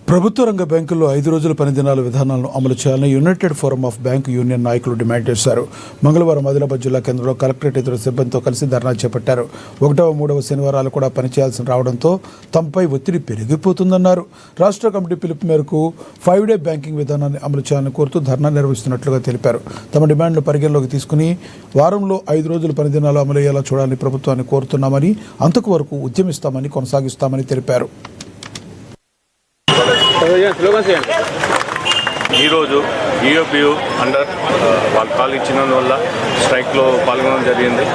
ప్రభుత్వ రంగ బ్యాంకుల్లో 5 రోజుల పని దినాల విధానాలను అమలు చేయాలని United forum of bank union నాయకులు డిమాండ్ చేశారు. మంగళవారం ఆదిలాబాద్ జిల్లా కేంద్రంలో కలెక్టరేట్ ఎదురు సిబ్బందితో కలిసి ధర్నా చేపట్టారు. 1వ, 3వ శనివారాలు కూడా పనిచేయాల్సి రావడంతో తమపై ఒత్తిడి పెరిగిపోతుందన్నారు. రాష్ట్ర కమిటీ పిలుపు మేరకు 5 డే బ్యాంకింగ్ విధానాన్ని అమలు చేయాలని కోరుతూ ధర్నా నిర్వహిస్తున్నట్లుగా తెలిపారు. తమ డిమాండ్ను పరిగణలోకి తీసుకుని వారంలో 5 రోజుల పని దినాలు అమలయ్యేలా చూడాలని ప్రభుత్వాన్ని కోరుతున్నామని, అంతకు వరకు ఉద్యమిస్తామని కొనసాగిస్తామని తెలిపారు. ఈరోజు ఈఓపియు అండర్ వాళ్ళు కాల్ ఇచ్చినందువల్ల స్ట్రైక్లో పాల్గొనడం జరిగింది.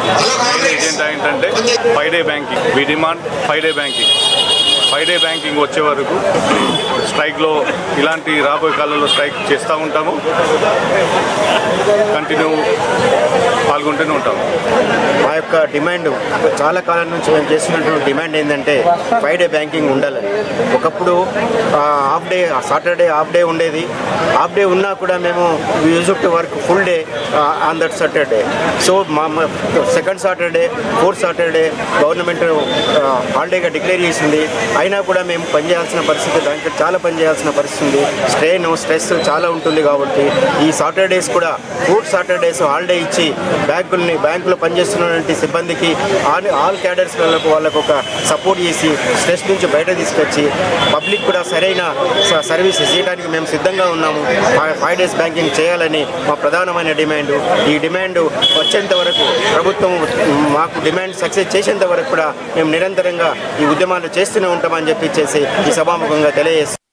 మెయిన్ ఏజెండా ఏంటంటే 5 day banking. We demand 5 day banking. 5 day banking వచ్చే వరకు స్ట్రైక్లో ఇలాంటి రాబోయే కాలంలో స్ట్రైక్ చేస్తూ ఉంటాము, కంటిన్యూ పాల్గొంటూనే ఉంటాము. మా యొక్క డిమాండ్ చాలా కాలం నుంచి మేము చేస్తున్నటువంటి డిమాండ్ ఏంటంటే 5 డే బ్యాంకింగ్ ఉండాలని. ఒకప్పుడు half day, Saturday half day ఉండేది. హాఫ్ డే ఉన్నా కూడా మేము use to work full day on that Saturday. So మా second Saturday, fourth Saturday government హాలిడేగా డిక్లేర్ చేసింది. అయినా కూడా మేము పనిచేయాల్సిన పరిస్థితి, బ్యాంకు చాలా పనిచేయాల్సిన పరిస్థితి ఉంది. స్ట్రెస్ చాలా ఉంటుంది. కాబట్టి ఈ సాటర్డేస్ కూడా 4 సాటర్డేస్ హాలిడే ఇచ్చి బ్యాంకులో పనిచేస్తున్నటువంటి సిబ్బందికి ఆల్ క్యాడర్స్ వాళ్ళకు ఒక సపోర్ట్ చేసి స్ట్రెస్ నుంచి బయట తీసుకొచ్చి పబ్లిక్ కూడా సరైన సర్వీసెస్ చేయడానికి మేము సిద్ధంగా ఉన్నాము. 5 డేస్ బ్యాంకింగ్ చేయాలని మా ప్రధానమైన డిమాండ్. ఈ డిమాండ్ వచ్చేంత వరకు, ప్రభుత్వం మాకు డిమాండ్ సక్సెస్ చేసేంత వరకు కూడా మేము నిరంతరంగా ఈ ఉద్యమాలు చేస్తూనే ఉంటామని చెప్పి ఈ సభాముఖంగా తెలియజేస్తాం.